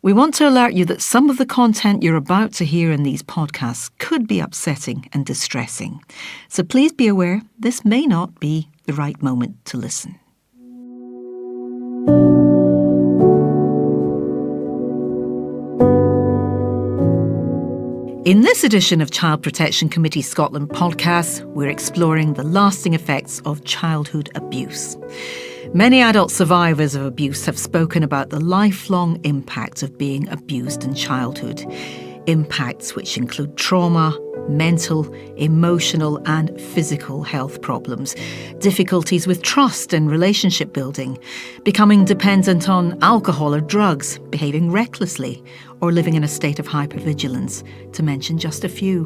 We want to alert you that some of the content you're about to hear in these podcasts could be upsetting and distressing. So please be aware this may not be the right moment to listen. In this edition of Child Protection Committee Scotland podcast, we're exploring the lasting effects of childhood abuse. Many adult survivors of abuse have spoken about the lifelong impact of being abused in childhood. Impacts which include trauma, mental, emotional and physical health problems, difficulties with trust and relationship building, becoming dependent on alcohol or drugs, behaving recklessly, or living in a state of hypervigilance, to mention just a few.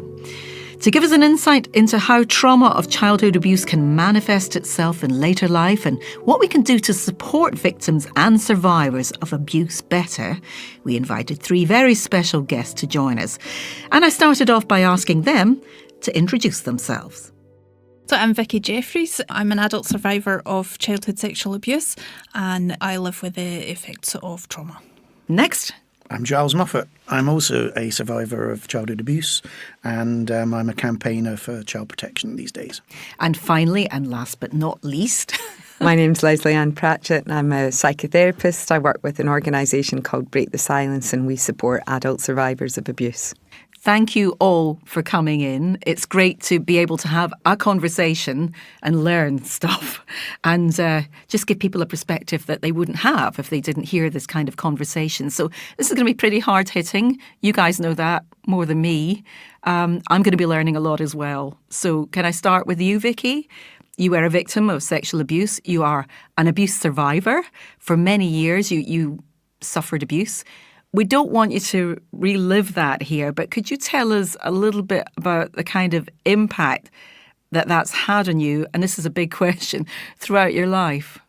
To give us an insight into how trauma of childhood abuse can manifest itself in later life and what we can do to support victims and survivors of abuse better, we invited three very special guests to join us. And I started off by asking them to introduce themselves. So I'm Vicci Jeffries. I'm an adult survivor of childhood sexual abuse and I live with the effects of trauma. Next. I'm Giles Moffat. I'm also a survivor of childhood abuse and I'm a campaigner for child protection these days. And finally, and last but not least... My name's Lesley Anne Pratchett and I'm a psychotherapist. I work with an organisation called Break the Silence and we support adult survivors of abuse. Thank you all for coming in. It's great to be able to have a conversation and learn stuff and just give people a perspective that they wouldn't have if they didn't hear this kind of conversation. So this is going to be pretty hard-hitting. You guys know that more than me. I'm going to be learning a lot as well. So can I start with you, Vicci? You were a victim of sexual abuse. You are an abuse survivor. For many years, you suffered abuse. We don't want you to relive that here, but could you tell us a little bit about the kind of impact that that's had on you, and this is a big question, throughout your life?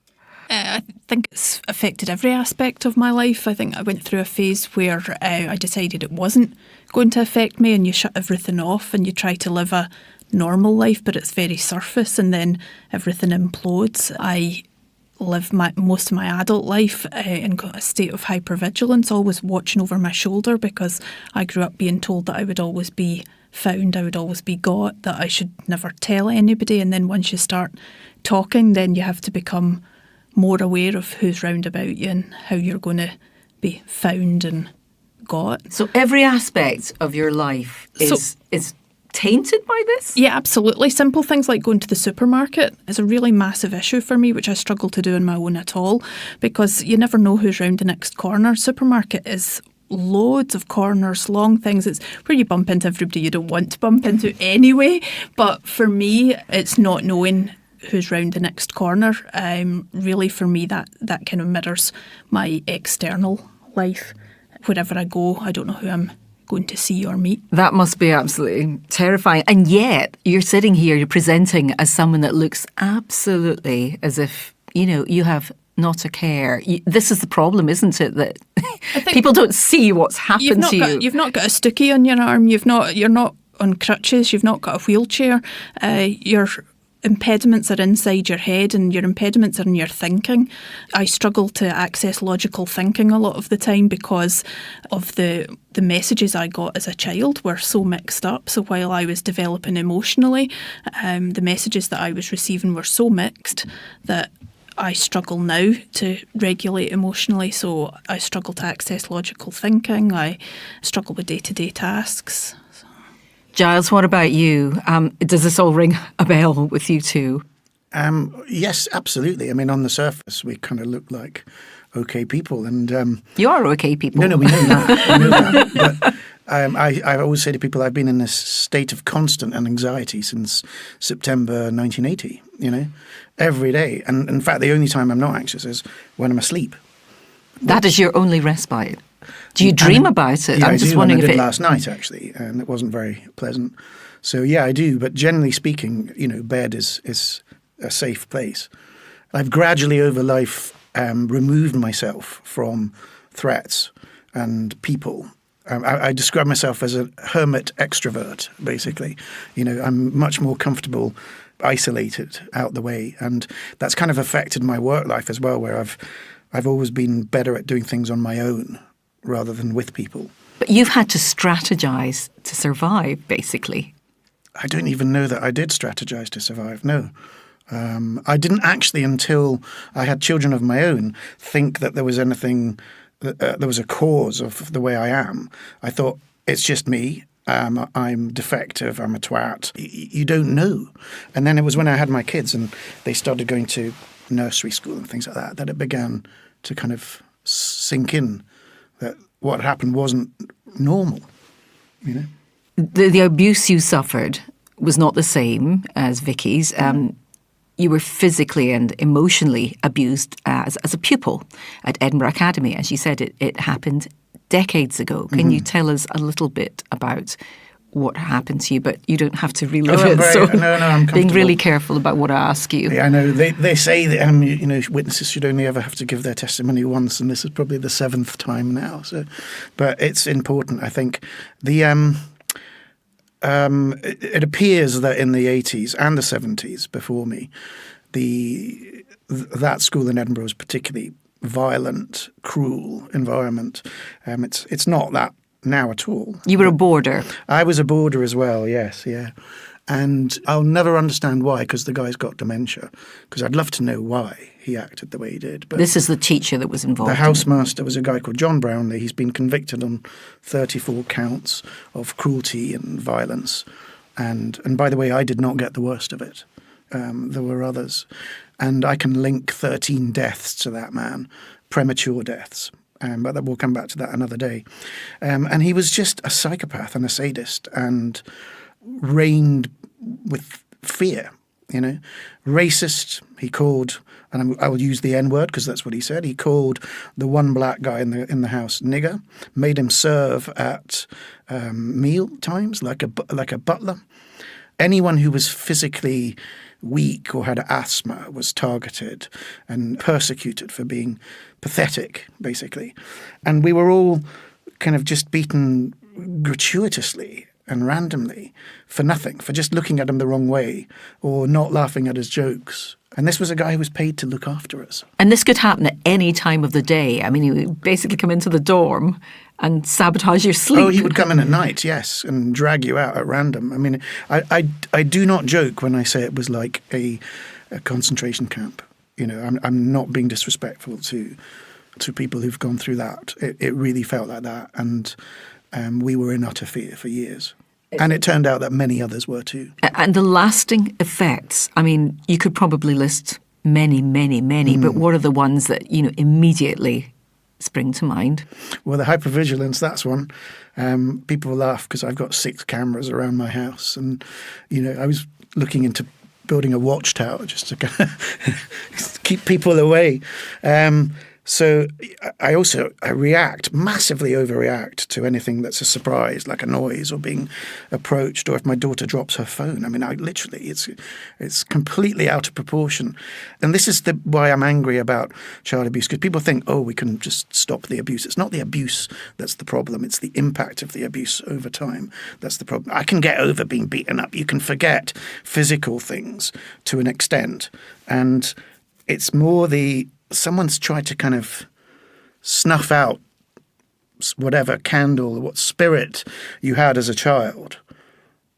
I think it's affected every aspect of my life. I think I went through a phase where I decided it wasn't going to affect me and you shut everything off and you try to live a normal life, but it's very surface and then everything implodes. I live most of my adult life in a state of hypervigilance, always watching over my shoulder because I grew up being told that I would always be found, I would always be got, that I should never tell anybody. And then once you start talking, then you have to become more aware of who's round about you and how you're going to be found and got. So every aspect of your life is tainted by this? Yeah, absolutely. Simple things like going to the supermarket is a really massive issue for me, which I struggle to do on my own at all, because you never know who's round the next corner. Supermarket is loads of corners, long things. It's where you bump into everybody you don't want to bump into anyway. But for me, it's not knowing who's round the next corner. Really, for me, that kind of mirrors my external life. Wherever I go, I don't know who I'm going to see or meet. That must be absolutely terrifying. And yet, you're sitting here, you're presenting as someone that looks absolutely as if, you have not a care. This is the problem, isn't it? That people don't see what's happened to you. You've not got a stookie on your arm. You're not on crutches. You've not got a wheelchair. Your impediments are inside your head and your impediments are in your thinking. I struggle to access logical thinking a lot of the time because of the messages I got as a child were so mixed up. So while I was developing emotionally, the messages that I was receiving were so mixed that I struggle now to regulate emotionally. So I struggle to access logical thinking. I struggle with day-to-day tasks. Giles, what about you? Does this all ring a bell with you too? Yes, absolutely. I mean, on the surface, we kind of look like okay people. And you are okay people. No, we know that. We know that. But I always say to people, I've been in this state of constant anxiety since September 1980, every day. And in fact, the only time I'm not anxious is when I'm asleep. That is your only respite. Do you dream about it? Yeah, I'm just do, wondering and I if did last night, actually, and it wasn't very pleasant. So, yeah, I do. But generally speaking, bed is a safe place. I've gradually over life removed myself from threats and people. I describe myself as a hermit extrovert, basically. I'm much more comfortable isolated out the way. And that's kind of affected my work life as well, where I've always been better at doing things on my own rather than with people. But you've had to strategize to survive, basically. I don't even know that I did strategize to survive, no. I didn't actually, until I had children of my own, think that there was anything, there was a cause of the way I am. I thought, it's just me. I'm defective. I'm a twat. You don't know. And then it was when I had my kids and they started going to nursery school and things like that, that it began to kind of sink in that what happened wasn't normal, you know. The abuse you suffered was not the same as Vicci's. You were physically and emotionally abused as a pupil at Edinburgh Academy. As you said, it happened decades ago. Can you tell us a little bit about what happened to you? But you don't have to relive it. No, I'm being really careful about what I ask you. Yeah, I know. They say that witnesses should only ever have to give their testimony once, and this is probably the 7th time now. So, but it's important, I think. It appears that in the 80s and the 70s before me, that school in Edinburgh was particularly violent, cruel environment. It's not that now at all. You were a boarder. I was a boarder as well, yes, yeah. And I'll never understand why, because the guy's got dementia, because I'd love to know why he acted the way he did. But this is the teacher that was involved. The housemaster was a guy called John Brownlee. He's been convicted on 34 counts of cruelty and violence. And by the way, I did not get the worst of it. There were others. And I can link 13 deaths to that man, premature deaths. But we'll come back to that another day. And he was just a psychopath and a sadist and reigned with fear, you know. Racist, he called, and I will use the N-word because that's what he said. He called the one black guy in the house nigger, made him serve at meal times like a butler. Anyone who was physically weak or had asthma was targeted and persecuted for being pathetic, basically. And we were all kind of just beaten gratuitously and randomly for nothing, for just looking at him the wrong way or not laughing at his jokes. And this was a guy who was paid to look after us. And this could happen at any time of the day. I mean, he would basically come into the dorm and sabotage your sleep. Oh, he would come in at night, yes, and drag you out at random. I mean, I do not joke when I say it was like a concentration camp. You know, I'm not being disrespectful to people who've gone through that. It really felt like that. And we were in utter fear for years. And it turned out that many others were too. And the lasting effects, I mean, you could probably list many, but what are the ones that, you know, immediately spring to mind? Well, the hypervigilance, that's one. People laugh because I've got 6 cameras around my house. And, you know, I was looking into building a watchtower just to kind of keep people away. So I massively overreact to anything that's a surprise, like a noise or being approached, or if my daughter drops her phone. I mean, it's completely out of proportion. And this is why I'm angry about child abuse, because people think, oh, we can just stop the abuse. It's not the abuse that's the problem. It's the impact of the abuse over time. That's the problem. I can get over being beaten up. You can forget physical things to an extent. And it's more someone's tried to kind of snuff out whatever candle or what spirit you had as a child.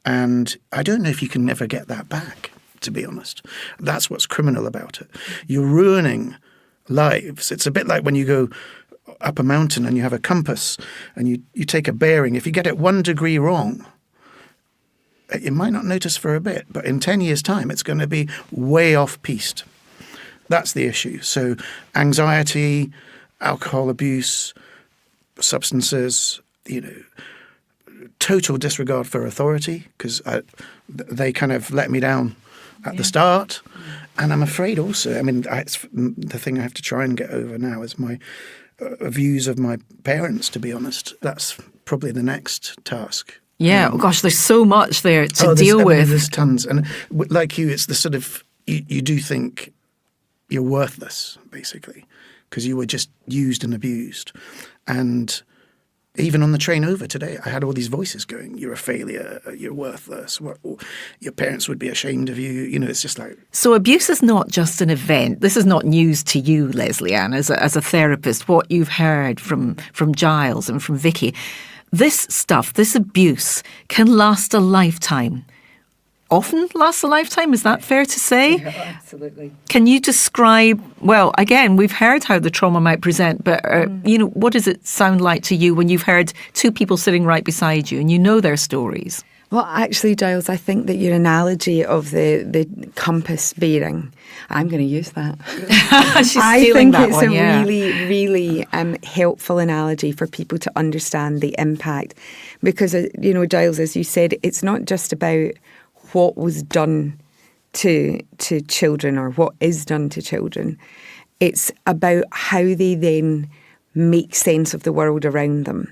And I don't know if you can never get that back, to be honest. That's what's criminal about it. You're ruining lives. It's a bit like when you go up a mountain and you have a compass and you take a bearing. If you get it 1 degree wrong, you might not notice for a bit, but in 10 years' time, it's going to be way off-piste. That's the issue. So anxiety, alcohol abuse, substances, you know, total disregard for authority, because they kind of let me down at the start. And I'm afraid also, I mean, it's the thing I have to try and get over now is my views of my parents, to be honest. That's probably the next task. Yeah, gosh, there's so much there to deal with. There's tons. And like you, it's the sort of, you do think you're worthless, basically, because you were just used and abused. And Even on the train over today, I had all these voices going, you're a failure, you're worthless, your parents would be ashamed of you. You know, it's just like... So abuse is not just an event. This is not news to you, Lesley Anne, as a therapist, what you've heard from Giles and from Vicci. This stuff, this abuse, can last a lifetime. Often lasts a lifetime, is that fair to say? Yeah, absolutely. Can you describe, well, again, we've heard how the trauma might present, but, what does it sound like to you when you've heard two people sitting right beside you and you know their stories? Well, actually, Giles, I think that your analogy of the compass bearing, I'm going to use that. I think it's a really, really helpful analogy for people to understand the impact. Because, Giles, as you said, it's not just about what was done to children or what is done to children. It's about how they then make sense of the world around them.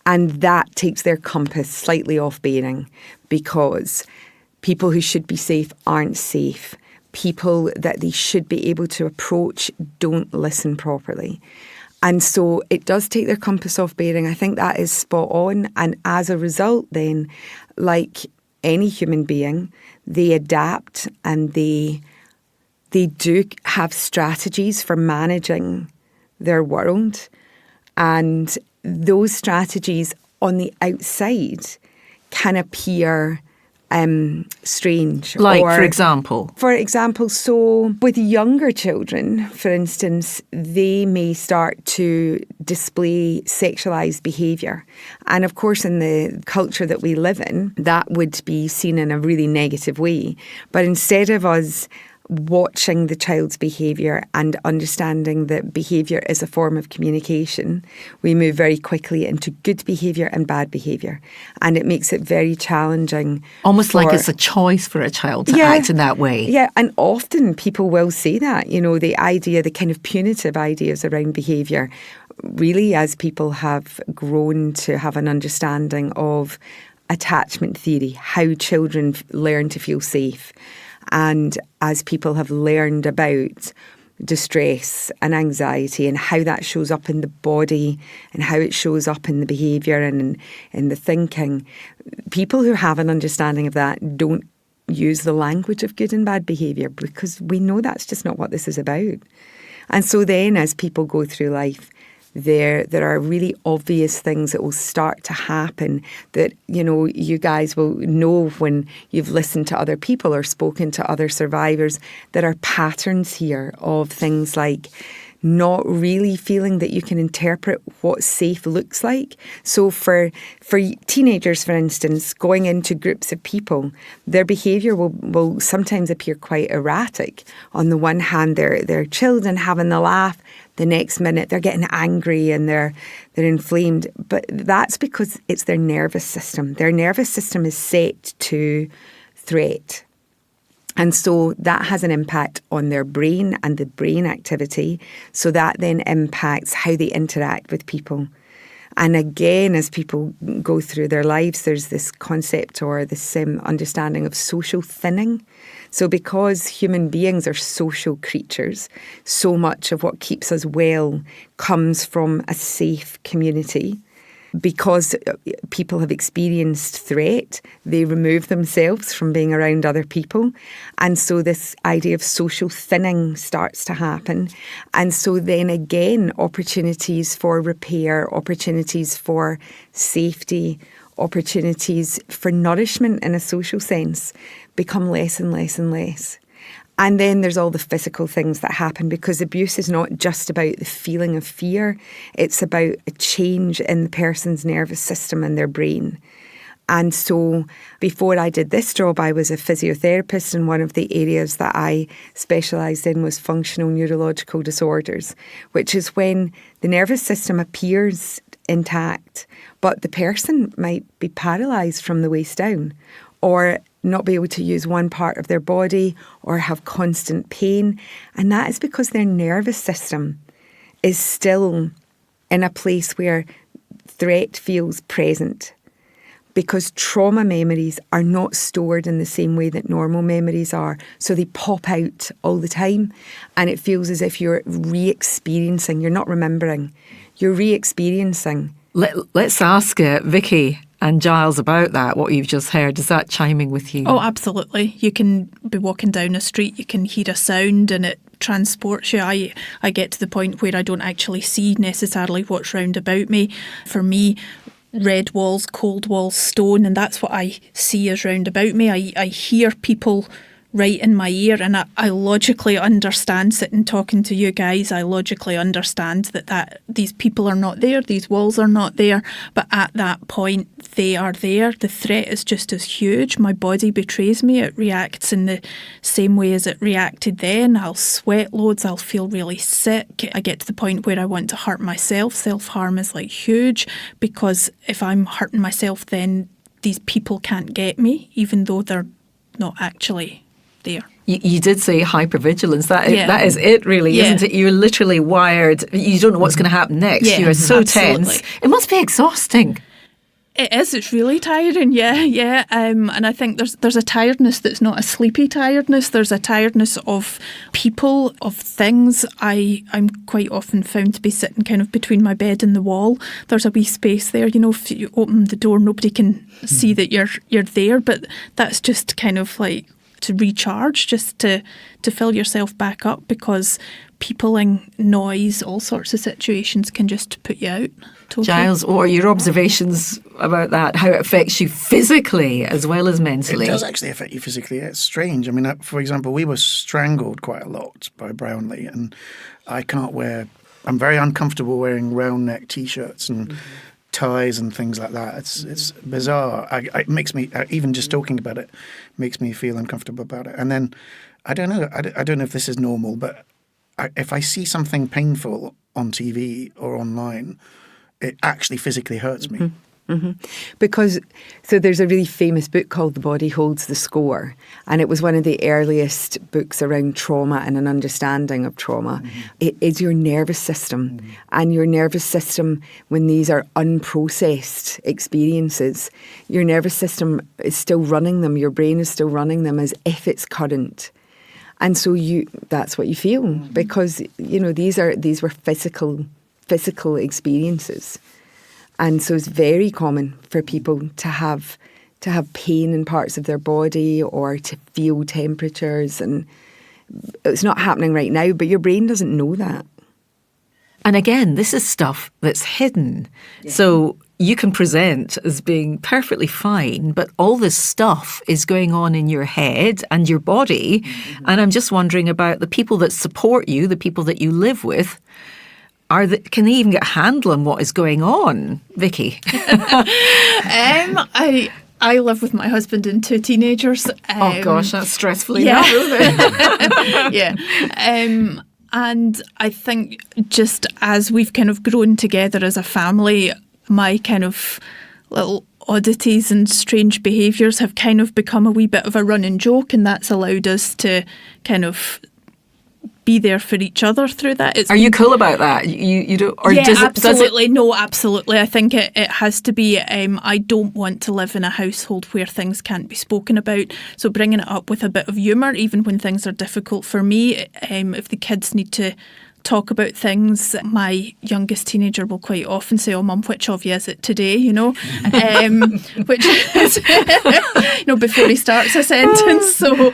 And that takes their compass slightly off bearing, because people who should be safe aren't safe. People that they should be able to approach don't listen properly. And so it does take their compass off bearing. I think that is spot on. And as a result then, like any human being, they adapt and they do have strategies for managing their world. And those strategies on the outside can appear strange. Like, for example? For example, so with younger children, for instance, they may start to display sexualised behaviour. And of course, in the culture that we live in, that would be seen in a really negative way. But instead of us watching the child's behaviour and understanding that behaviour is a form of communication, we move very quickly into good behaviour and bad behaviour. And it makes it very challenging. Almost like it's a choice for a child to act in that way. Yeah, and often people will say that, the kind of punitive ideas around behaviour, really as people have grown to have an understanding of attachment theory, how children learn to feel safe. And as people have learned about distress and anxiety and how that shows up in the body and how it shows up in the behaviour and in the thinking, people who have an understanding of that don't use the language of good and bad behaviour, because we know that's just not what this is about. And so then as people go through life, there are really obvious things that will start to happen that, you guys will know when you've listened to other people or spoken to other survivors. There are patterns here of things like not really feeling that you can interpret what safe looks like. So for teenagers, for instance, going into groups of people, their behaviour will sometimes appear quite erratic. On the one hand, they're chilled and having the laugh. The next minute, they're getting angry and they're inflamed. But that's because it's their nervous system. Their nervous system is set to threat. And so that has an impact on their brain and the brain activity. So that then impacts how they interact with people. And again, as people go through their lives, there's this concept or this understanding of social thinning. So because human beings are social creatures, so much of what keeps us well comes from a safe community. Because people have experienced threat, they remove themselves from being around other people. And so this idea of social thinning starts to happen. And so then again, opportunities for repair, opportunities for safety, opportunities for nourishment in a social sense become less and less and less. And then there's all the physical things that happen, because abuse is not just about the feeling of fear. It's about a change in the person's nervous system and their brain. And so before I did this job, I was a physiotherapist, and one of the areas that I specialised in was functional neurological disorders, which is when the nervous system appears intact, but the person might be paralysed from the waist down, or not be able to use one part of their body, or have constant pain. And that is because their nervous system is still in a place where threat feels present, because trauma memories are not stored in the same way that normal memories are. So they pop out all the time, and it feels as if you're re-experiencing, you're not remembering, you're re-experiencing Let's ask Vicci and Giles about that, what you've just heard. Is that chiming with you? Oh, absolutely. You can be walking down a street, you can hear a sound and it transports you. I get to the point where I don't actually see necessarily what's round about me. For me, red walls, cold walls, stone, and that's what I see as round about me. I hear people right in my ear, and I logically understand, sitting talking to you guys, I logically understand that these people are not there, these walls are not there, but at that point they are there. The threat is just as huge. My body betrays me. It reacts in the same way as it reacted then. I'll sweat loads, I'll feel really sick. I get to the point where I want to hurt myself. Self-harm is like huge, because if I'm hurting myself, then these people can't get me, even though they're not actually there. You did say hypervigilance. That is it, really, isn't it? You're literally wired. You don't know what's going to happen next. Yeah, you are so absolutely. tense. It must be exhausting. It is. It's really tiring. Yeah. And I think there's a tiredness that's not a sleepy tiredness. There's a tiredness of people, of things. I'm quite often found to be sitting kind of between my bed and the wall. There's a wee space there. You know, if you open the door, nobody can see that you're there. But that's just kind of like to recharge, just to fill yourself back up, because peopling, noise, all sorts of situations can just put you out. Totally. Giles, what are your observations about that? How it affects you physically as well as mentally? It does actually affect you physically. It's strange. I mean, for example, we were strangled quite a lot by Brownlee, and I'm very uncomfortable wearing round neck T-shirts and ties and things like that. It's bizarre. It makes me, even just talking about it, makes me feel uncomfortable about it. And then, I don't know. I don't know if this is normal, but if I see something painful on TV or online, it actually physically hurts me. Mm-hmm. Because, so there's a really famous book called The Body Holds the Score, and it was one of the earliest books around trauma and an understanding of trauma. It is your nervous system, and your nervous system, when these are unprocessed experiences, your nervous system is still running them, your brain is still running them as if it's current. And so that's what you feel, because, you know, these were physical experiences. And so it's very common for people to have pain in parts of their body or to feel temperatures. And it's not happening right now, but your brain doesn't know that. And again, this is stuff that's hidden. Yeah. So you can present as being perfectly fine, but all this stuff is going on in your head and your body. And I'm just wondering about the people that support you, the people that you live with. Can they even get a handle on what is going on, Vicci? I live with my husband and two teenagers. Oh gosh, that's stressful enough, isn't it? Yeah. And I think just as we've kind of grown together as a family, my kind of little oddities and strange behaviours have kind of become a wee bit of a running joke, and that's allowed us to kind of be there for each other through that. Are you cool about that? You don't? Or absolutely. No, absolutely. I think it has to be. I don't want to live in a household where things can't be spoken about. So bringing it up with a bit of humour, even when things are difficult for me. If the kids need to talk about things, my youngest teenager will quite often say, "Oh, Mum, which of you is it today?" You know, which is, before he starts a sentence. So.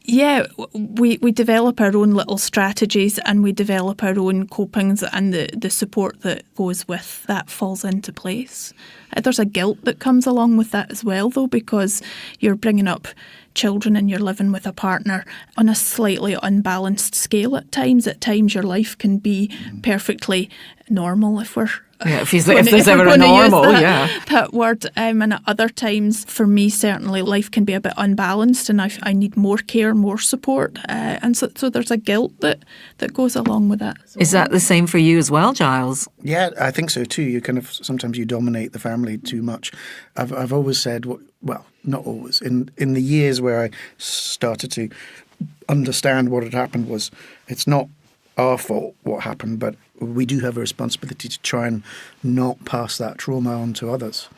Yeah, we develop our own little strategies, and we develop our own copings, and the support that goes with that falls into place. There's a guilt that comes along with that as well, though, because you're bringing up children and you're living with a partner on a slightly unbalanced scale at times. At times your life can be perfectly normal, if there's ever a normal, that word. And at other times, for me, certainly, life can be a bit unbalanced, and I need more care, more support. And so there's a guilt that goes along with that. Is that the same for you as well, Giles? Yeah, I think so too. You kind of, sometimes you dominate the family too much. I've always said, well, not always, in the years where I started to understand what had happened, was it's not our fault what happened, but we do have a responsibility to try and not pass that trauma on to others.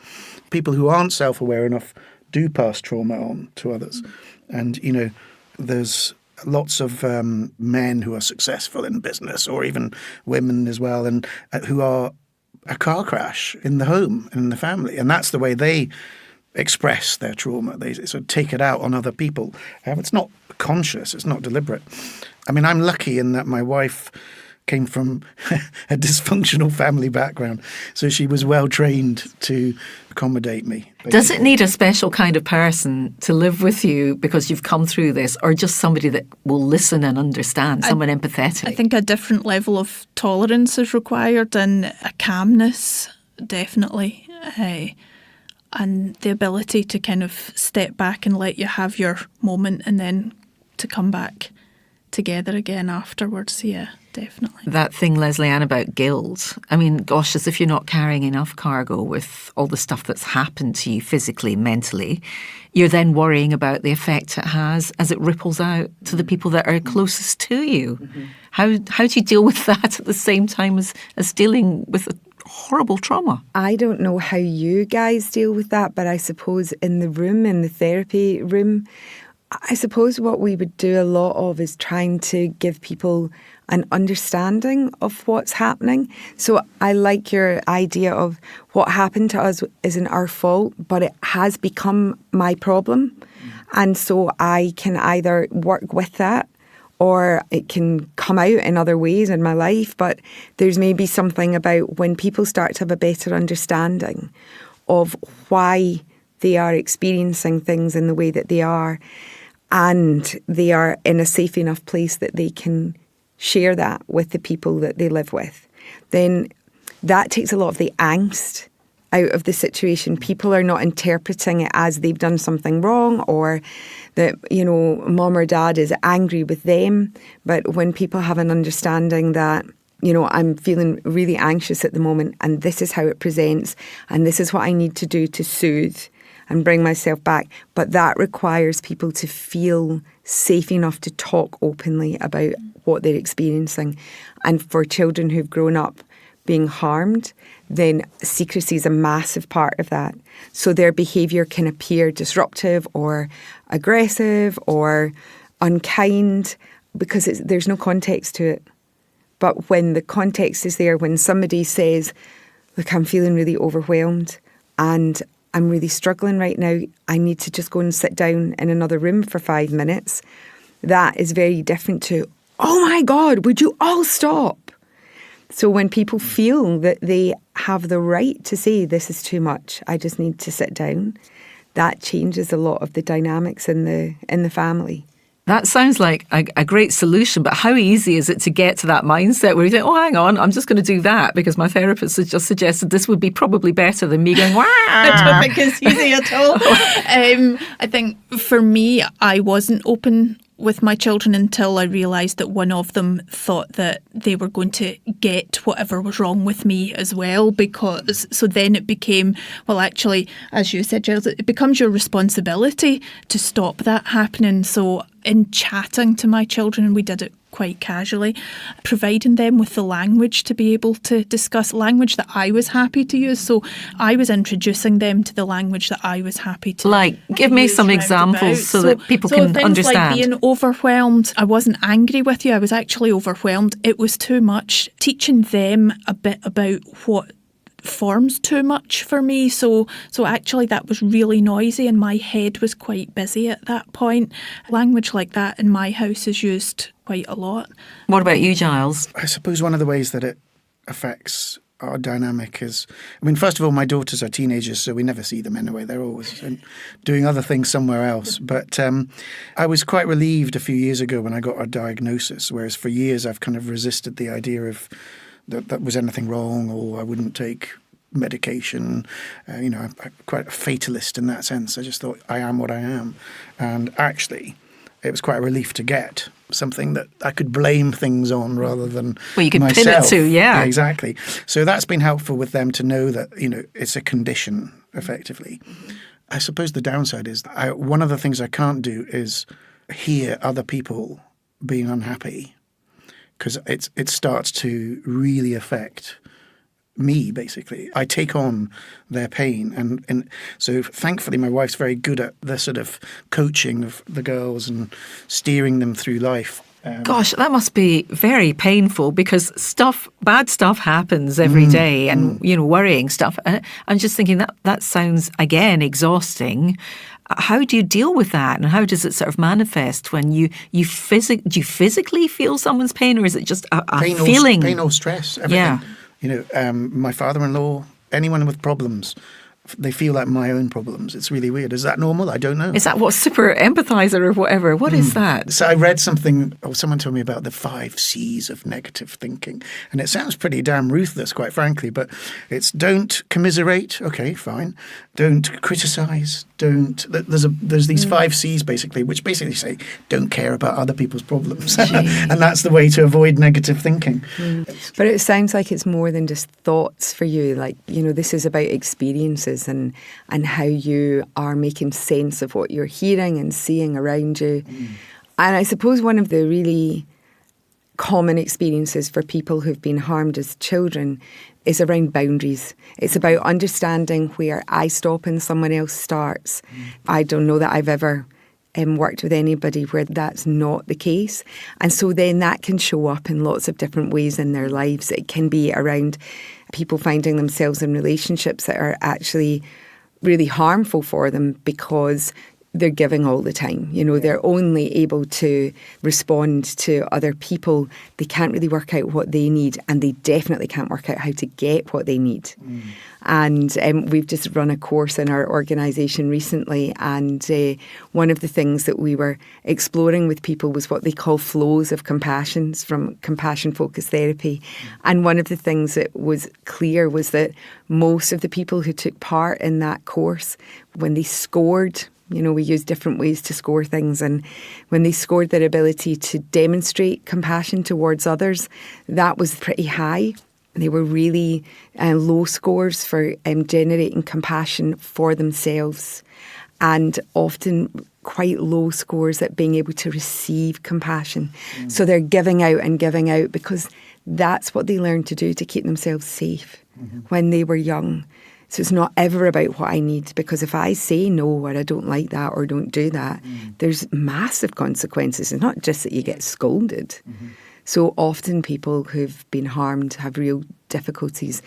People who aren't self-aware enough do pass trauma on to others. And, you know, there's lots of men who are successful in business, or even women as well, and who are a car crash in the home and in the family. And that's the way they express their trauma. They sort of take it out on other people. It's not conscious. It's not deliberate. I mean, I'm lucky in that my wife came from a dysfunctional family background, so she was well trained to accommodate me. Basically. Does it need a special kind of person to live with you because you've come through this, or just somebody that will listen and understand, someone empathetic? I think a different level of tolerance is required, and a calmness, definitely. And the ability to kind of step back and let you have your moment and then to come back together again afterwards. Yeah, definitely. That thing, Lesley Anne, about guilt. I mean, gosh, as if you're not carrying enough cargo with all the stuff that's happened to you physically, mentally, you're then worrying about the effect it has as it ripples out to the people that are closest to you. Mm-hmm. How do you deal with that at the same time as dealing with a horrible trauma? I don't know how you guys deal with that, but I suppose in the therapy room, I suppose what we would do a lot of is trying to give people an understanding of what's happening. So I like your idea of what happened to us isn't our fault, but it has become my problem. And so I can either work with that or it can come out in other ways in my life. But there's maybe something about when people start to have a better understanding of why they are experiencing things in the way that they are, and they are in a safe enough place that they can share that with the people that they live with, then that takes a lot of the angst out of the situation. People are not interpreting it as they've done something wrong or that, mum or dad is angry with them. But when people have an understanding that, I'm feeling really anxious at the moment and this is how it presents and this is what I need to do to soothe and bring myself back. But that requires people to feel safe enough to talk openly about what they're experiencing. And for children who've grown up being harmed, then secrecy is a massive part of that. So their behaviour can appear disruptive or aggressive or unkind because there's no context to it. But when the context is there, when somebody says, look, I'm feeling really overwhelmed and I'm really struggling right now, I need to just go and sit down in another room for 5 minutes, that is very different to, oh my God, would you all stop? So when people feel that they have the right to say, this is too much, I just need to sit down, that changes a lot of the dynamics in the family. That sounds like a great solution, but how easy is it to get to that mindset where you think, oh, hang on, I'm just going to do that because my therapist has just suggested this would be probably better than me going, wah! I don't think it's easy at all. I think for me, I wasn't open with my children until I realised that one of them thought that they were going to get whatever was wrong with me as well, so then it became, well, actually, as you said, Giles, it becomes your responsibility to stop that happening. So in chatting to my children, and we did it quite casually, providing them with the language to be able to discuss language that I was happy to use. So I was introducing them to the language that I was happy to Like, give me some examples so that people can things understand. Like being overwhelmed. I wasn't angry with you. I was actually overwhelmed. It was too much. Teaching them a bit about what forms too much for me. So actually that was really noisy and my head was quite busy at that point. Language like that in my house is used quite a lot. What about you, Giles? I suppose one of the ways that it affects our dynamic is, first of all, my daughters are teenagers, so we never see them anyway. They're always doing other things somewhere else. But I was quite relieved a few years ago when I got a diagnosis, whereas for years I've kind of resisted the idea of that was anything wrong or I wouldn't take medication. I'm quite a fatalist in that sense. I just thought I am what I am. And actually, it was quite a relief to get something that I could blame things on rather than well, you could myself. pin it to, yeah. Exactly. So that's been helpful with them to know that, it's a condition, effectively. I suppose the downside is one of the things I can't do is hear other people being unhappy, because it starts to really affect me, basically. I take on their pain. And so thankfully my wife's very good at the sort of coaching of the girls and steering them through life. Gosh, that must be very painful because bad stuff happens every day, and worrying stuff. I'm just thinking that sounds again exhausting. How do you deal with that, and how does it sort of manifest when do you physically feel someone's pain, or is it just a feeling? Pain or stress, everything. Yeah. My father-in-law, anyone with problems, they feel like my own problems. It's really weird. Is that normal? I don't know. Is that what super empathizer or whatever? What is that? So I read something, someone told me about the 5 C's of negative thinking. And it sounds pretty damn ruthless, quite frankly, but it's don't commiserate. Okay, fine. Don't criticize. There's these 5 C's basically, which basically say don't care about other people's problems. And that's the way to avoid negative thinking. But it sounds like it's more than just thoughts for you. Like, this is about experiences and how you are making sense of what you're hearing and seeing around you. And I suppose one of the really common experiences for people who've been harmed as children is around boundaries. It's about understanding where I stop and someone else starts. I don't know that I've ever worked with anybody where that's not the case. And so then that can show up in lots of different ways in their lives. It can be around people finding themselves in relationships that are actually really harmful for them because they're giving all the time. They're only able to respond to other people. They can't really work out what they need, and they definitely can't work out how to get what they need. And we've just run a course in our organisation recently, and one of the things that we were exploring with people was what they call flows of compassion from compassion-focused therapy. And one of the things that was clear was that most of the people who took part in that course, when they scored, we use different ways to score things, and when they scored their ability to demonstrate compassion towards others, that was pretty high. They were really low scores for generating compassion for themselves, and often quite low scores at being able to receive compassion. So they're giving out because that's what they learned to do to keep themselves safe when they were young. So it's not ever about what I need, because if I say no, or I don't like that, or don't do that, there's massive consequences. It's not just that you get scolded. So often people who've been harmed have real difficulties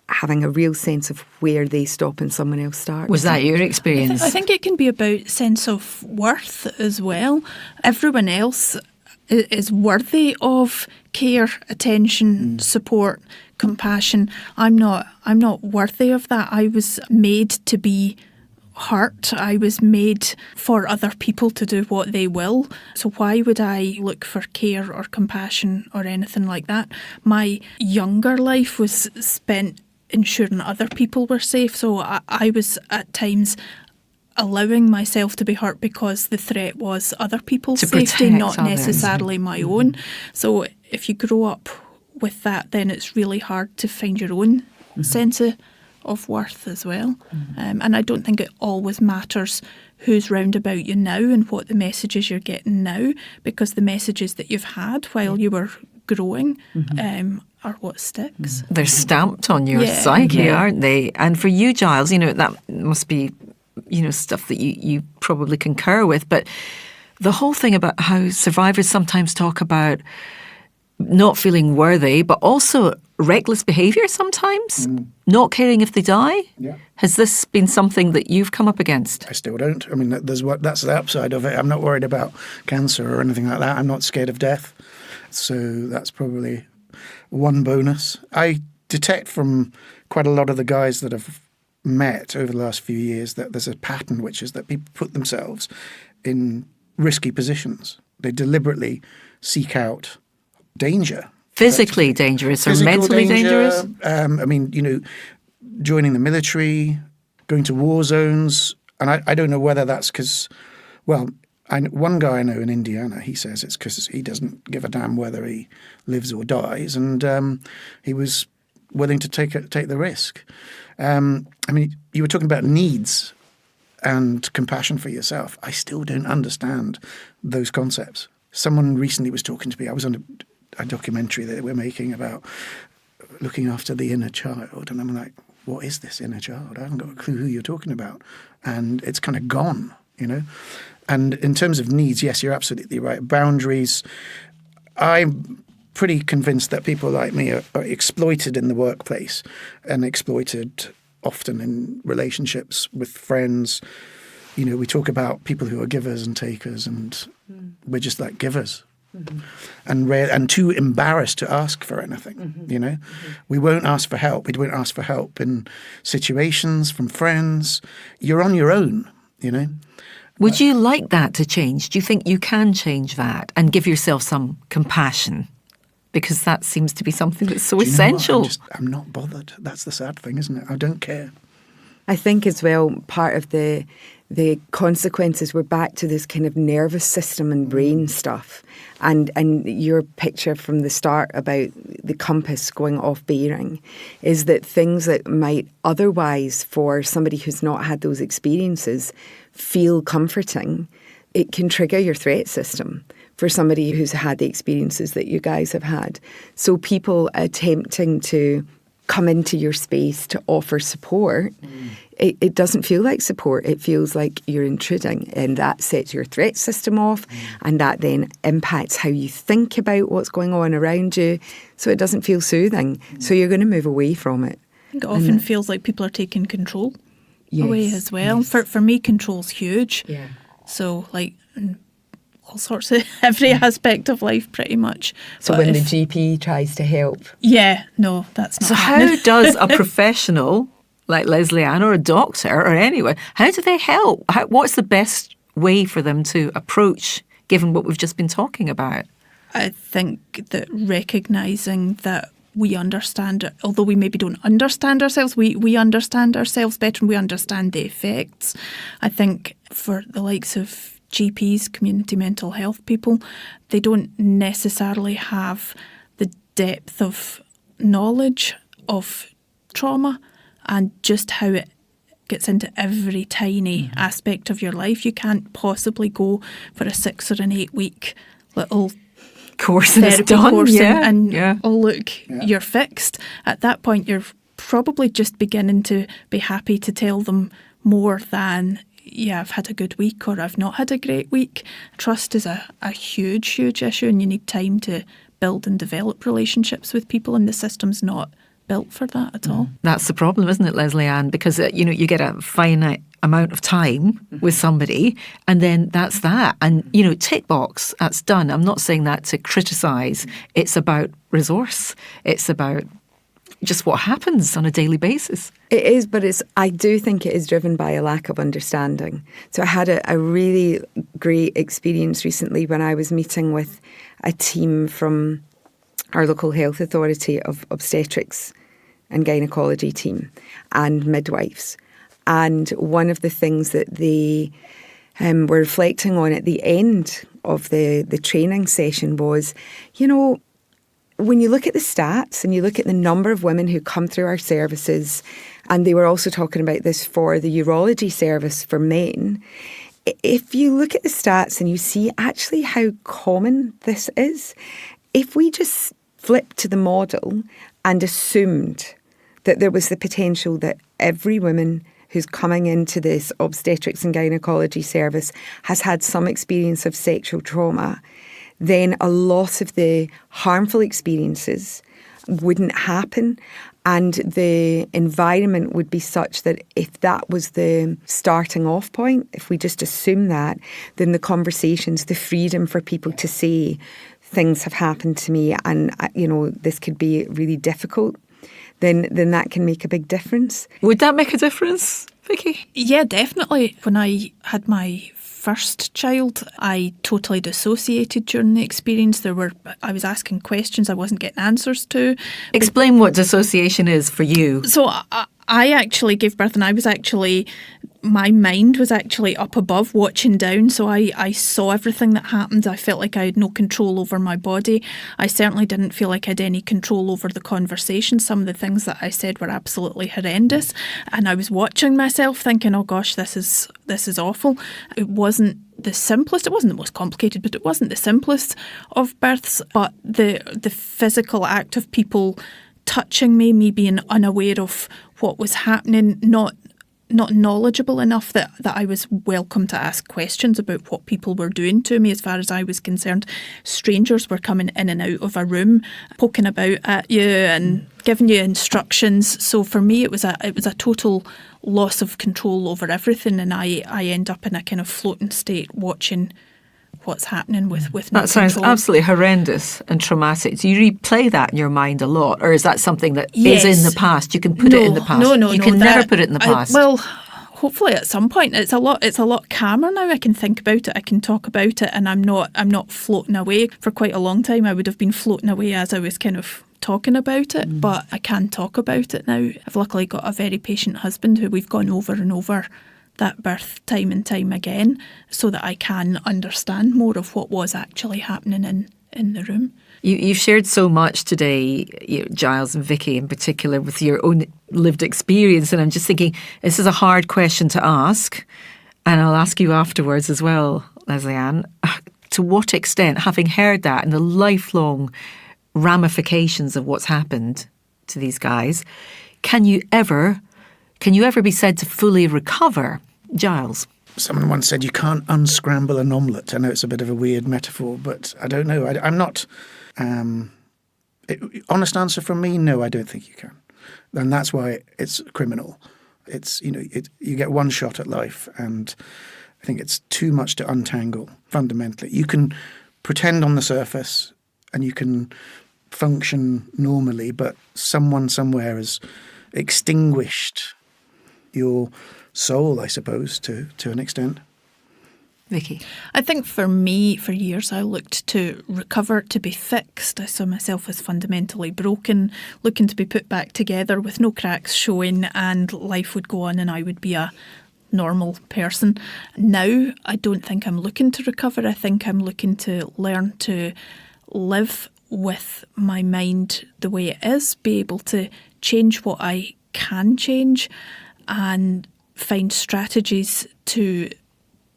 having a real sense of where they stop and someone else starts. Was that your experience? I think it can be about sense of worth as well. Everyone else is worthy of care, attention, support, compassion. I'm not worthy of that. I was made to be hurt. I was made for other people to do what they will. So why would I look for care or compassion or anything like that? My younger life was spent ensuring other people were safe. So I was at times allowing myself to be hurt because the threat was other people's safety, not necessarily my own. So if you grow up with that, then it's really hard to find your own sense of worth as well. And I don't think it always matters who's round about you now and what the messages you're getting now, because the messages that you've had while you were growing are what sticks. They're stamped on your psyche, aren't they? And for you, Giles, that must be stuff that you probably concur with, but the whole thing about how survivors sometimes talk about not feeling worthy, but also reckless behaviour sometimes, not caring if they die. Yeah. Has this been something that you've come up against? I still don't. I mean, that's the upside of it. I'm not worried about cancer or anything like that. I'm not scared of death. So that's probably one bonus. I detect from quite a lot of the guys that I've met over the last few years that there's a pattern, which is that people put themselves in risky positions. They deliberately seek out danger. Physically dangerous or mentally dangerous? Joining the military, going to war zones. And I don't know whether that's because, one guy I know in Indiana, he says it's because he doesn't give a damn whether he lives or dies. And he was willing to take the risk. You were talking about needs and compassion for yourself. I still don't understand those concepts. Someone recently was talking to me. I was on a documentary that we're making about looking after the inner child. And I'm like, what is this inner child? I haven't got a clue who you're talking about. And it's kind of gone, And in terms of needs, yes, you're absolutely right. Boundaries. I'm pretty convinced that people like me are exploited in the workplace and exploited often in relationships with friends. You know, we talk about people who are givers and takers, and we're just like givers. And too embarrassed to ask for anything, you know. We won't ask for help. We won't ask for help in situations from friends. You're on your own, you know. Would you like that to change? Do you think you can change that and give yourself some compassion? Because that seems to be something that's so Do you know what? essential. I'm not bothered. That's the sad thing, isn't it? I don't care. I think as well, part of the consequences, we're back to this kind of nervous system and brain stuff. And your picture from the start about the compass going off bearing is that things that might otherwise, for somebody who's not had those experiences, feel comforting, it can trigger your threat system for somebody who's had the experiences that you guys have had. So people attempting to come into your space to offer support, it doesn't feel like support. It feels like you're intruding, and that sets your threat system off, and that then impacts how you think about what's going on around you. So it doesn't feel soothing. So you're going to move away from it. I think it often feels like people are taking control away as well. Yes. For me, control's huge. Yeah. So, like, in all sorts of every aspect of life, pretty much. So But when if- the GP tries to help, yeah, no, that's not So happening. how does a professional like Lesley Anne or a doctor or anyone, how do they help? What's the best way for them to approach, given what we've just been talking about? I think that recognising that we understand, although we maybe don't understand ourselves, we understand ourselves better and we understand the effects. I think for the likes of GPs, community mental health people, they don't necessarily have the depth of knowledge of trauma and just how it gets into every tiny aspect of your life. You can't possibly go for a 6 or an 8 week little Course and it's therapy done, course yeah. and yeah. oh look, you're fixed. At that point you're probably just beginning to be happy to tell them more than, yeah, I've had a good week or I've not had a great week. Trust is a huge issue, and you need time to build and develop relationships with people, and the system's not built for that at all. That's the problem, isn't it, Lesley Anne? Because, you get a finite amount of time with somebody and then that's that. And, tick box, that's done. I'm not saying that to criticise. It's about resource. It's about just what happens on a daily basis. it is, but I do think it is driven by a lack of understanding. So I had a really great experience recently when I was meeting with a team from our local health authority of obstetrics and gynecology team and midwives. And one of the things that they were reflecting on at the end of the training session was, when you look at the stats and you look at the number of women who come through our services, and they were also talking about this for the urology service for men, if you look at the stats and you see actually how common this is, if we just flipped to the model and assumed that there was the potential that every woman who's coming into this obstetrics and gynecology service has had some experience of sexual trauma, then a lot of the harmful experiences wouldn't happen, and the environment would be such that if that was the starting off point, if we just assume that, then the conversations, the freedom for people to say things have happened to me and, this could be really difficult, then that can make a big difference. Would that make a difference, Vicci? Yeah, definitely. When I had my first child, I totally dissociated during the experience. I was asking questions I wasn't getting answers to. Explain what dissociation is for you. So I actually gave birth, and my mind was actually up above watching down, so I saw everything that happened. I felt like I had no control over my body. I certainly didn't feel like I had any control over the conversation. Some of the things that I said were absolutely horrendous, and I was watching myself thinking, oh gosh, this is awful. It wasn't the simplest, it wasn't the most complicated, but it wasn't the simplest of births. But the physical act of people touching me being unaware of what was happening, not not knowledgeable enough that I was welcome to ask questions about what people were doing to me. As far as I was concerned, strangers were coming in and out of a room, poking about at you and giving you instructions. So for me, it was a total loss of control over everything, and I end up in a kind of floating state watching what's happening with no That sounds control. absolutely horrendous and traumatic. Do you replay that in your mind a lot, or is that something that Yes. is in the past? You can put it in the past. No, you can never put it in the past. Well, hopefully at some point it's a lot calmer now. I can think about it, I can talk about it, and I'm not floating away. For quite a long time I would have been floating away as I was kind of talking about it, but I can talk about it now. I've luckily got a very patient husband who we've gone over and over that birth time and time again, so that I can understand more of what was actually happening in the room. You've shared so much today, Giles and Vicci in particular, with your own lived experience, and I'm just thinking this is a hard question to ask, and I'll ask you afterwards as well, Lesley Anne. To what extent, having heard that and the lifelong ramifications of what's happened to these guys, can you ever be said to fully recover, Giles? Someone once said you can't unscramble an omelette. I know it's a bit of a weird metaphor, but I don't know. I'm not... honest answer from me, no, I don't think you can. And that's why it's criminal. It's, you get one shot at life, and I think it's too much to untangle, fundamentally. You can pretend on the surface and you can function normally, but someone somewhere has extinguished your soul, I suppose, to an extent. Vicci? I think for me, for years, I looked to recover, to be fixed. I saw myself as fundamentally broken, looking to be put back together with no cracks showing, and life would go on and I would be a normal person. Now, I don't think I'm looking to recover. I think I'm looking to learn to live with my mind the way it is, be able to change what I can change, and find strategies to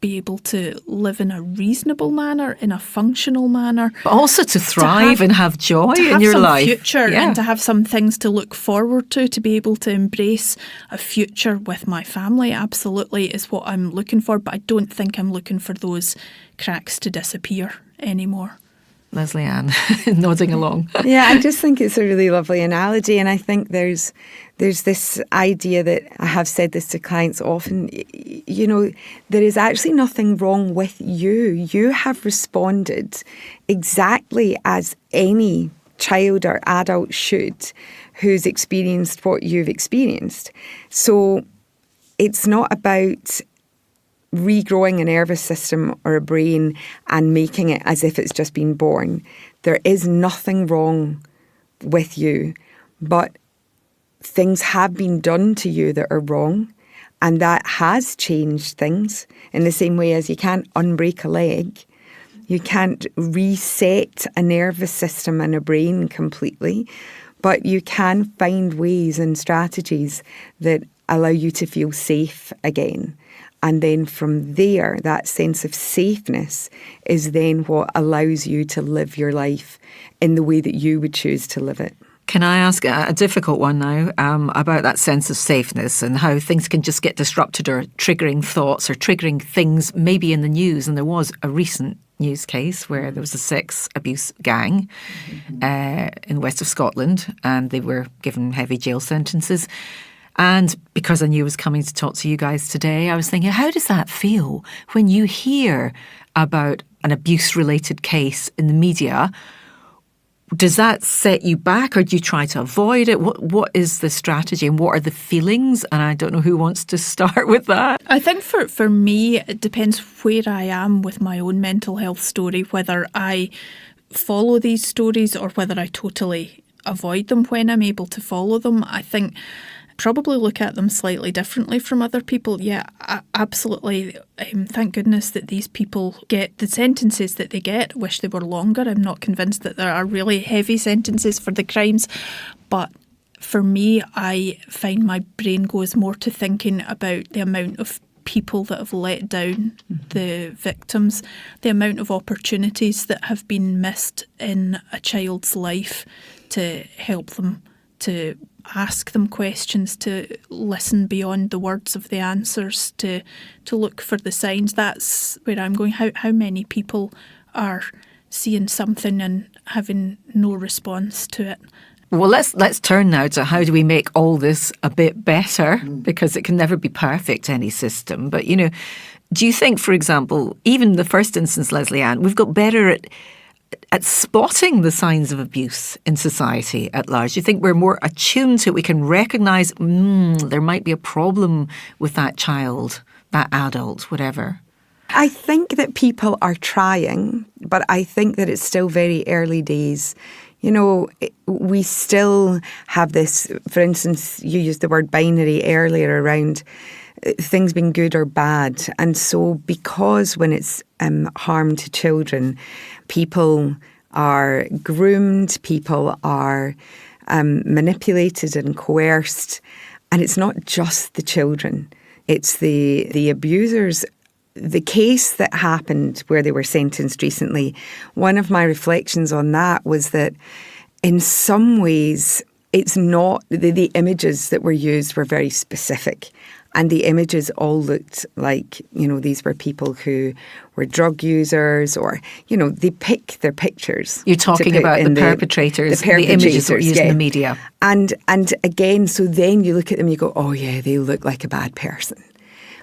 be able to live in a reasonable manner, in a functional manner. But also to thrive and have joy in your life. To have some future, and to have some things to look forward to be able to embrace a future with my family, absolutely, is what I'm looking for. But I don't think I'm looking for those cracks to disappear anymore. Lesley Anne, nodding along. Yeah, I just think it's a really lovely analogy, and I think there's this idea that I have said this to clients often, there is actually nothing wrong with you. You have responded exactly as any child or adult should who's experienced what you've experienced. So it's not about regrowing a nervous system or a brain and making it as if it's just been born. There is nothing wrong with you, but things have been done to you that are wrong, and that has changed things. In the same way as you can't unbreak a leg, you can't reset a nervous system and a brain completely, but you can find ways and strategies that allow you to feel safe again. And then from there, that sense of safeness is then what allows you to live your life in the way that you would choose to live it. Can I ask a difficult one now about that sense of safeness and how things can just get disrupted, or triggering thoughts or triggering things maybe in the news? And there was a recent news case where there was a sex abuse gang in the west of Scotland, and they were given heavy jail sentences. And because I knew I was coming to talk to you guys today, I was thinking, how does that feel when you hear about an abuse-related case in the media? Does that set you back, or do you try to avoid it? What is the strategy, and what are the feelings? And I don't know who wants to start with that. I think for me, it depends where I am with my own mental health story, whether I follow these stories or whether I totally avoid them when I'm able to follow them. I think probably look at them slightly differently from other people. Yeah, absolutely. Thank goodness that these people get the sentences that they get. Wish they were longer. I'm not convinced that there are really heavy sentences for the crimes. But for me, I find my brain goes more to thinking about the amount of people that have let down the victims, the amount of opportunities that have been missed in a child's life to help them to ask them questions, to listen beyond the words of the answers, to look for the signs. That's where I'm going. How many people are seeing something and having no response to it? Well, let's turn now to how do we make all this a bit better, because it can never be perfect, any system. But, do you think, for example, even the first instance, Lesley Anne, we've got better at spotting the signs of abuse in society at large? Do you think we're more attuned to it? We can recognise there might be a problem with that child, that adult, whatever. I think that people are trying, but I think that it's still very early days. We still have this, for instance, you used the word binary earlier around things being good or bad. And so because when it's harm to children, people are groomed, people are manipulated and coerced. And it's not just the children, it's the abusers. The case that happened where they were sentenced recently, one of my reflections on that was that in some ways it's not, the images that were used were very specific. And the images all looked like, these were people who were drug users, or, they pick their pictures. You're talking about the perpetrators, the images that were used in the media. And again, so then you look at them, you go, oh yeah, they look like a bad person.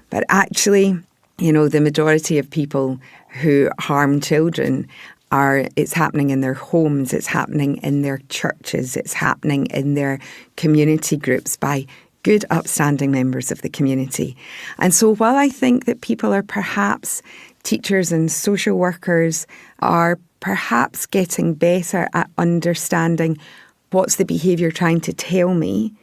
But actually, the majority of people who harm children it's happening in their homes, it's happening in their churches, it's happening in their community groups by good upstanding members of the community. And so while I think that people are perhaps, teachers and social workers are perhaps getting better at understanding what's the behaviour trying to tell me,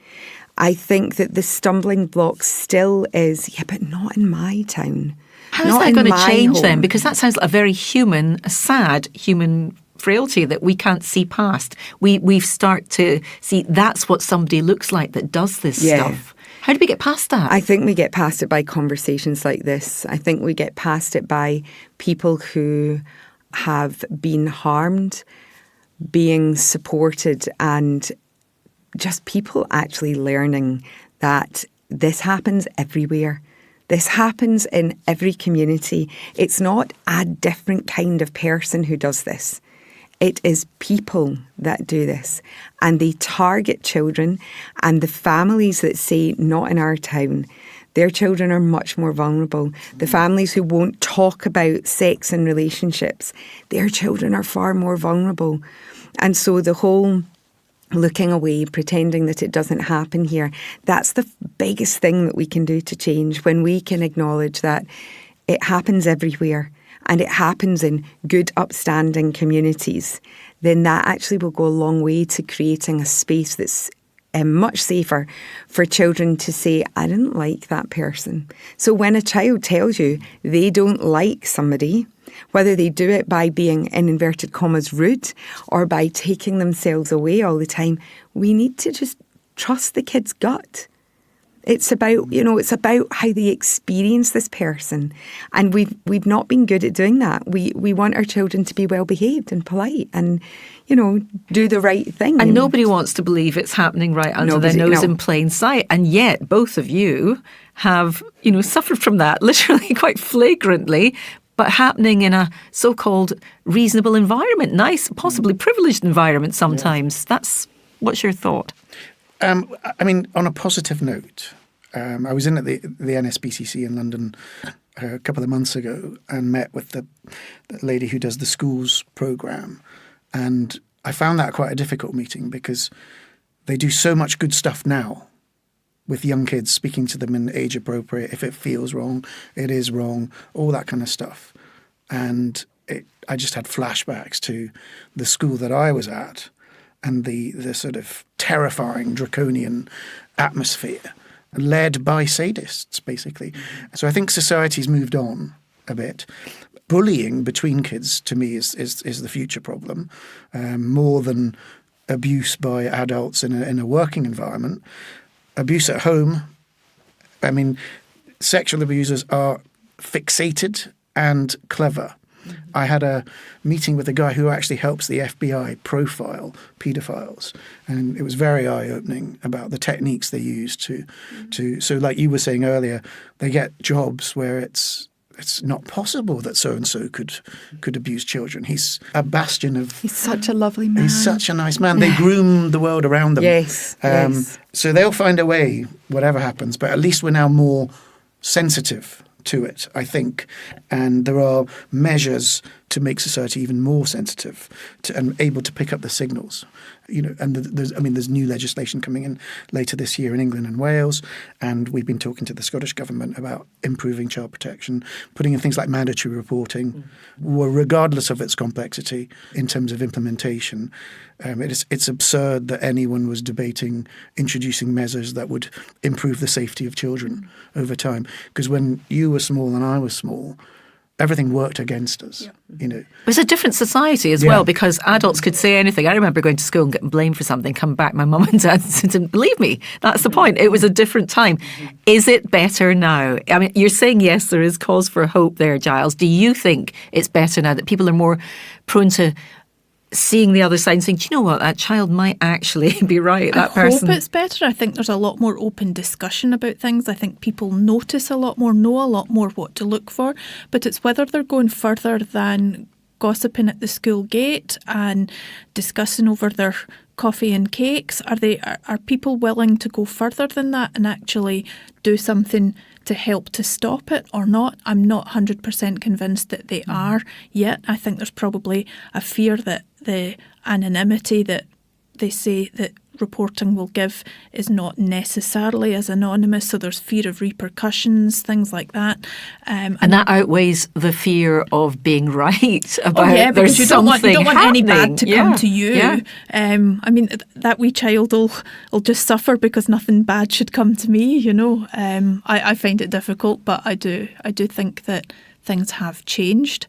I think that the stumbling block still is, but not in my town. How is that going to change then? Because that sounds like a very sad human frailty that we can't see past. We start to see that's what somebody looks like that does this stuff. How do we get past that? I think we get past it by conversations like this. I think we get past it by people who have been harmed being supported, and just people actually learning that this happens everywhere. This happens in every community. It's not a different kind of person who does this. It is people that do this, and they target children, and the families that say, not in our town, their children are much more vulnerable. The families who won't talk about sex and relationships, their children are far more vulnerable. And so the whole looking away, pretending that it doesn't happen here, that's the biggest thing that we can do to change, when we can acknowledge that it happens everywhere and it happens in good, upstanding communities. Then that actually will go a long way to creating a space that's much safer for children to say, I didn't like that person. So when a child tells you they don't like somebody, whether they do it by being, in inverted commas, rude, or by taking themselves away all the time, we need to just trust the kid's gut. It's about, it's about how they experience this person. And we've not been good at doing that. We want our children to be well behaved and polite and, do the right thing. And nobody wants to believe it's happening right under their nose in plain sight. And yet both of you have, suffered from that literally quite flagrantly, but happening in a so-called reasonable environment, nice, possibly privileged environment sometimes. Yeah. What's your thought? On a positive note, I was in at the NSBCC in London a couple of months ago and met with the lady who does the schools programme. And I found that quite a difficult meeting because they do so much good stuff now with young kids, speaking to them in age appropriate. If it feels wrong, it is wrong, all that kind of stuff. And I just had flashbacks to the school that I was at and the sort of terrifying draconian atmosphere led by sadists, basically. So I think society's moved on a bit. Bullying between kids, to me, is the future problem, more than abuse by adults in a working environment. Abuse at home, sexual abusers are fixated and clever. I had a meeting with a guy who actually helps the FBI profile paedophiles, and it was very eye-opening about the techniques they use to so like you were saying earlier, they get jobs where it's not possible that so-and-so could abuse children. He's a bastion of... He's such a lovely man. He's such a nice man. They groom the world around them. Yes, yes. So they'll find a way, whatever happens, but at least we're now more sensitive to it, I think. And there are measures to make society even more sensitive and able to pick up the signals. And there's new legislation coming in later this year in England and Wales, and we've been talking to the Scottish Government about improving child protection, putting in things like mandatory reporting, regardless of its complexity in terms of implementation. It's absurd that anyone was debating introducing measures that would improve the safety of children over time. Because when you were small and I was small, everything worked against us. It was a different society as well, because adults could say anything. I remember going to school and getting blamed for something, come back, my mum and dad didn't believe me. That's the point. It was a different time. Is it better now? I mean, you're saying yes, there is cause for hope there, Giles. Do you think it's better now that people are more prone to seeing the other side and saying, do you know what, that child might actually be right, that person? I hope it's better. I think there's a lot more open discussion about things. I think people notice a lot more, know a lot more what to look for, but it's whether they're going further than gossiping at the school gate and discussing over their coffee and cakes. Are people willing to go further than that and actually do something to help to stop it or not? I'm not 100% convinced that they are yet. I think there's probably a fear that the anonymity that they say that reporting will give is not necessarily as anonymous, so there's fear of repercussions, things like that. And that outweighs the fear of being right about because you don't want any bad to come to you. Yeah. I mean, that wee child will just suffer because nothing bad should come to me, I find it difficult, but I do think that things have changed,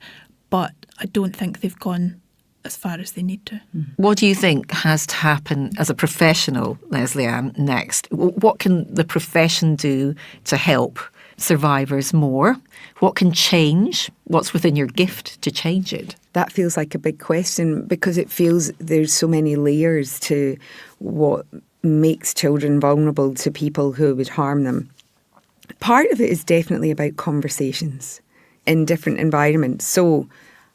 but I don't think they've gone as far as they need to. What do you think has to happen as a professional, Lesley Anne, next? What can the profession do to help survivors more? What can change? What's within your gift to change it? That feels like a big question because it feels there's so many layers to what makes children vulnerable to people who would harm them. Part of it is definitely about conversations in different environments. So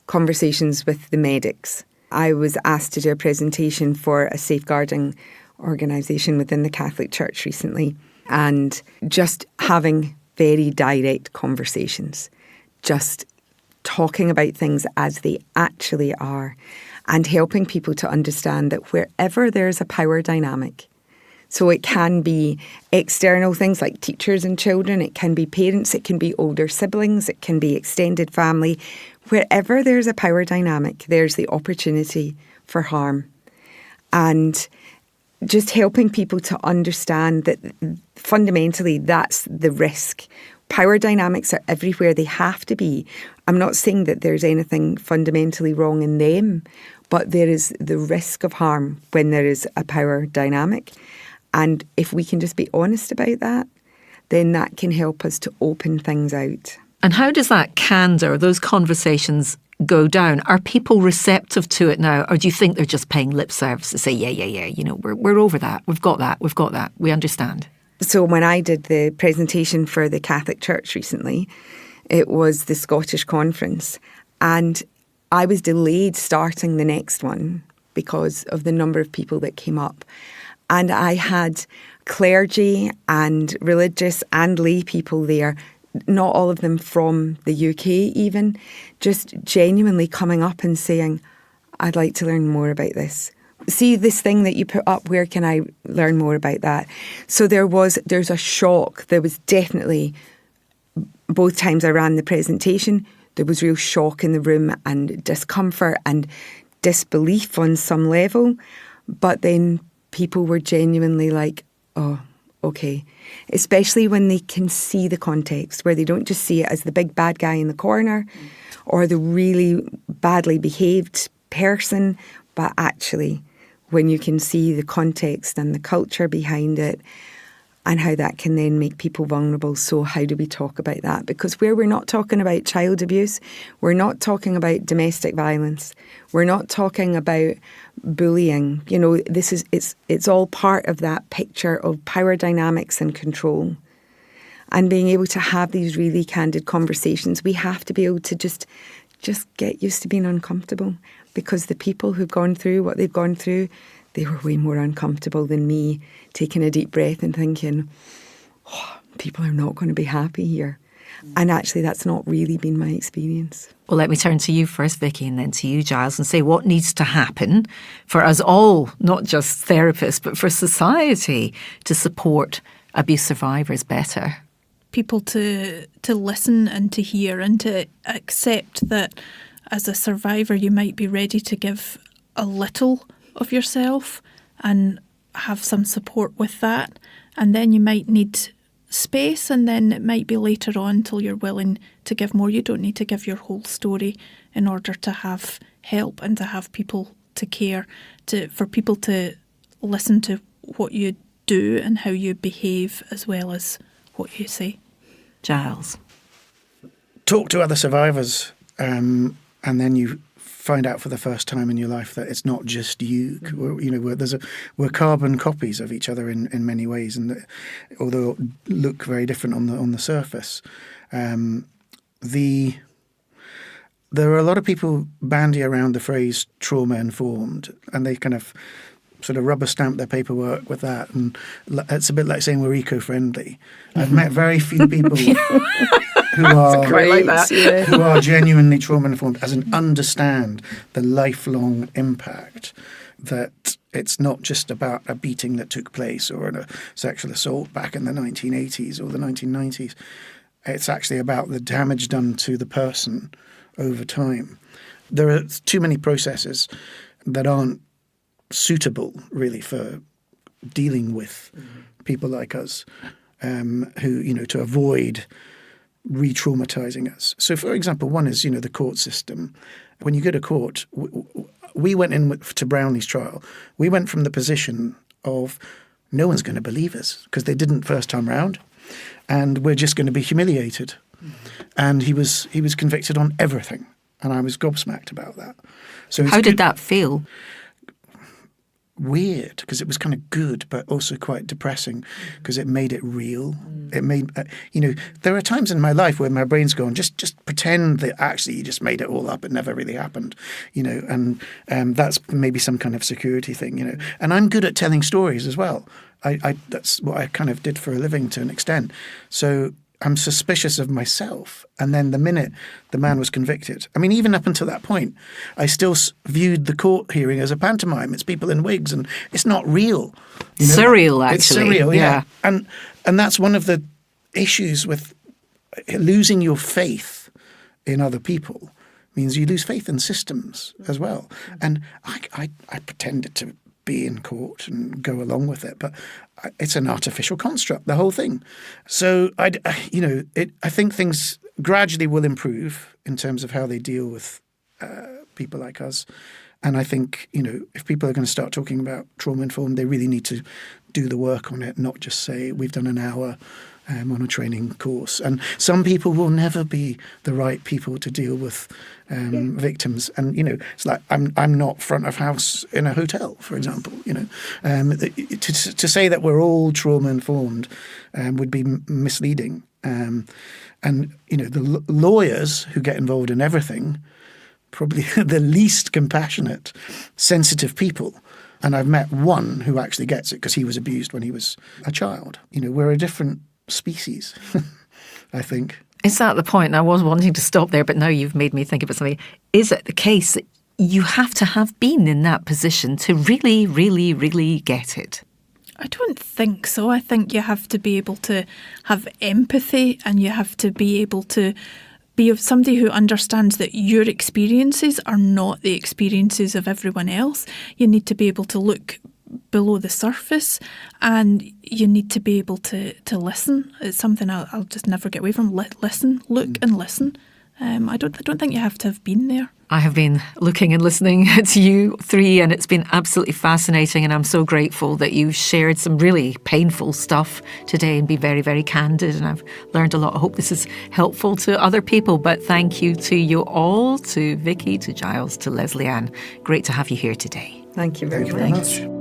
conversations with the medics. I was asked to do a presentation for a safeguarding organisation within the Catholic Church recently, and just having very direct conversations, just talking about things as they actually are and helping people to understand that wherever there's a power dynamic, so it can be external things like teachers and children, it can be parents, it can be older siblings, it can be extended family. Wherever there's a power dynamic, there's the opportunity for harm. And just helping people to understand that fundamentally that's the risk. Power dynamics are everywhere. They have to be. I'm not saying that there's anything fundamentally wrong in them, but there is the risk of harm when there is a power dynamic. And if we can just be honest about that, then that can help us to open things out. And how does that candour, those conversations go down? Are people receptive to it now? Or do you think they're just paying lip service to say, yeah, we're over that. We've got that. We understand. So when I did the presentation for the Catholic Church recently, it was the Scottish conference. And I was delayed starting the next one because of the number of people that came up. And I had clergy and religious and lay people there, not all of them from the UK even, just genuinely coming up and saying, I'd like to learn more about this. See this thing that you put up, where can I learn more about that? So there's a shock. There was definitely, both times I ran the presentation, there was real shock in the room and discomfort and disbelief on some level. But then people were genuinely like, oh, okay. Especially when they can see the context, where they don't just see it as the big bad guy in the corner or the really badly behaved person, but actually when you can see the context and the culture behind it. and how that can then make people vulnerable. So how do we talk about that? Because where we're not talking about child abuse, we're not talking about domestic violence, we're not talking about bullying. You know, it's all part of that picture of power dynamics and control. And being able to have these really candid conversations, we have to be able to just get used to being uncomfortable, because the people who've gone through what they've gone through, they were way more uncomfortable than me taking a deep breath and thinking, oh, people are not going to be happy here. And actually, that's not really been my experience. Well, let me turn to you first, Vicci, and then to you, Giles, and say what needs to happen for us all, not just therapists, but for society, to support abuse survivors better. People to listen and to hear and to accept that as a survivor you might be ready to give a little of yourself and have some support with that, and then you might need space, and then it might be later on till you're willing to give more. You don't need to give your whole story in order to have help and to have people to care, for people to listen to what you do and how you behave as well as what you say. Giles. Talk to other survivors, and then you find out for the first time in your life that it's not just you. We're carbon copies of each other in many ways, and although look very different on the surface, there are a lot of people bandy around the phrase trauma informed, and they kind of sort of rubber stamp their paperwork with that, and it's a bit like saying we're eco-friendly. I've met very few people who are genuinely trauma informed, as in understand the lifelong impact, that it's not just about a beating that took place or a sexual assault back in the 1980s or the 1990s. It's actually about the damage done to the person over time. There are too many processes that aren't suitable really for dealing with people like us, who, to avoid re-traumatizing us. So, for example, one is, the court system. When you go to court, we went in to Brownlie's trial. We went from the position of no one's going to believe us because they didn't first time round, and we're just going to be humiliated. And he was convicted on everything, and I was gobsmacked about that. So how did that feel? Weird, because it was kind of good, but also quite depressing because it made it real. It made, there are times in my life where my brain's going, just pretend that actually you just made it all up. It never really happened, and that's maybe some kind of security thing, And I'm good at telling stories as well. That's what I kind of did for a living to an extent. So I'm suspicious of myself. And then the minute the man was convicted, I mean, even up until that point, I still viewed the court hearing as a pantomime. It's people in wigs and it's not real. Surreal, actually. It's surreal, yeah. And that's one of the issues with losing your faith in other people means you lose faith in systems as well. And I pretended to be in court and go along with it, but it's an artificial construct, the whole thing. So I think things gradually will improve in terms of how they deal with people like us. And I think, if people are going to start talking about trauma informed, they really need to do the work on it, not just say we've done an hour on a training course. And some people will never be the right people to deal with victims. And, it's like I'm not front of house in a hotel, for example. To say that we're all trauma informed would be misleading. And, the lawyers who get involved in everything, probably the least compassionate, sensitive people. And I've met one who actually gets it because he was abused when he was a child. We're a different species, I think. Is that the point? And I was wanting to stop there, but now you've made me think about something. Is it the case that you have to have been in that position to really, really, really get it? I don't think so. I think you have to be able to have empathy, and you have to be able to be somebody who understands that your experiences are not the experiences of everyone else. You need to be able to look below the surface, and you need to be able to listen. It's something I'll just never get away from. Listen, look and listen, I don't think you have to have been there. I have been looking and listening to you three, and it's been absolutely fascinating, and I'm so grateful that you shared some really painful stuff today and be very, very candid, and I've learned a lot. I hope this is helpful to other people, but thank you to you all, to Vicci, to Giles, to Lesley Anne. Great to have you here today. Thank you very Thank you very much. much.